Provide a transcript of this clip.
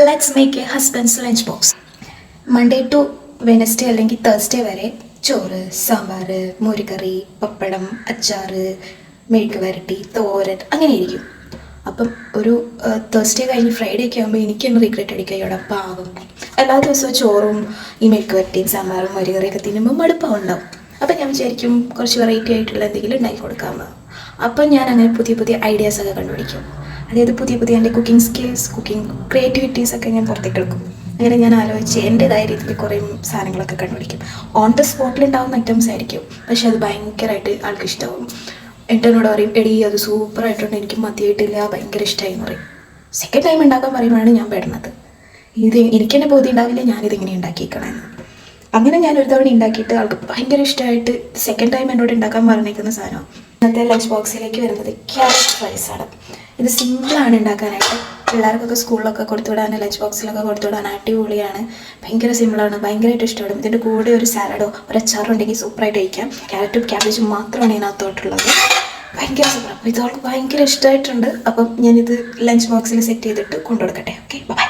Let's make a husband's lunch box. Monday to Wednesday അല്ലെങ്കിൽ Thursday വരെ ചോറ്, സാമ്പാർ, മോരുകറി, പപ്പടം, അച്ചാറ്, മെഴുക്ക് വരട്ടി, തോരൻ അങ്ങനെ ഇരിക്കും. അപ്പം ഒരു തേഴ്സ്ഡേ കഴിഞ്ഞ് ഫ്രൈഡേ ഒക്കെ ആകുമ്പോൾ എനിക്കൊന്ന് റിഗ്രറ്റ് അടിക്കുക, ഇവിടെ പാവം എല്ലാ ദിവസവും ചോറും ഈ മെഴുക്ക് വരട്ടിയും സാമ്പാറും മോരുകറിയൊക്കെ തിന്നുമ്പോൾ മടുപ്പാവുണ്ടാവും. അപ്പം ഞാൻ വിചാരിക്കും കുറച്ച് വെറൈറ്റി ആയിട്ടുള്ള എന്തെങ്കിലും ഉണ്ടാക്കി കൊടുക്കാമെന്ന്. അപ്പം ഞാൻ അങ്ങനെ പുതിയ പുതിയ ഐഡിയാസൊക്കെ കണ്ടുപിടിക്കും. അതായത് പുതിയ പുതിയ എൻ്റെ കുക്കിംഗ് സ്കിൽസ്, കുക്കിംഗ് ക്രിയേറ്റിവിറ്റീസൊക്കെ ഞാൻ പുറത്തേക്ക് എടുക്കും. അങ്ങനെ ഞാൻ ആലോചിച്ച് എൻ്റെതായ രീതിയിൽ കുറേ സാധനങ്ങളൊക്കെ കണ്ടുപിടിക്കും. ഓൺ ദ സ്പോട്ടിലുണ്ടാവുന്ന ഐറ്റംസ് ആയിരിക്കും, പക്ഷെ അത് ഭയങ്കരമായിട്ട് ആൾക്ക് ഇഷ്ടമാവും. എന്നോട് പറയും, എടി അത് സൂപ്പറായിട്ടുണ്ട്, എനിക്ക് മതിയായിട്ടില്ല, ഭയങ്കര ഇഷ്ടമായി എന്ന് പറയും. സെക്കൻഡ് ടൈം ഉണ്ടാക്കാൻ പറയുമ്പോഴാണ് ഞാൻ പെടുന്നത്. എനിക്ക് തന്നെ ബോധ്യം ഉണ്ടാവില്ല ഞാനിതെങ്ങനെ ഉണ്ടാക്കിയിരിക്കണമെന്ന്. അങ്ങനെ ഞാൻ ഒരു തവണ ഉണ്ടാക്കിയിട്ട് ആൾക്ക് ഭയങ്കര ഇഷ്ടമായിട്ട് സെക്കൻഡ് ടൈം എന്നോട് ഉണ്ടാക്കാൻ പറഞ്ഞിരിക്കുന്ന സാധനം ഇന്നത്തെ ലഞ്ച് ബോക്സിലേക്ക് വരുന്നത് ക്യാരറ്റ് ഫ്രൈസാണ്. ഇത് സിമ്പിളാണ് ഉണ്ടാക്കാനായിട്ട്. പിള്ളേർക്കൊക്കെ സ്കൂളിലൊക്കെ കൊടുത്തുവിടാൻ, ലഞ്ച് ബോക്സിലൊക്കെ കൊടുത്തുവിടാൻ അടിപൊളിയാണ്. ഭയങ്കര സിമ്പിളാണ്, ഭയങ്കരമായിട്ട് ഇഷ്ടപ്പെടും. ഇതിൻ്റെ കൂടെ ഒരു സാലഡോ ഒരു അച്ചാറോ ഉണ്ടെങ്കിൽ സൂപ്പറായിട്ട് കഴിക്കാം. ക്യാരറ്റും ക്യാബേജും മാത്രമാണ് ഇതിനകത്തോട്ടുള്ളത്. ഭയങ്കര സൂപ്പർ. അപ്പോൾ ഇത് അവൾക്ക് ഭയങ്കര ഇഷ്ടമായിട്ടുണ്ട്. അപ്പം ഞാനിത് ലഞ്ച് ബോക്സിൽ സെറ്റ് ചെയ്തിട്ട് കൊണ്ടുകൊടുക്കട്ടെ. Okay, by.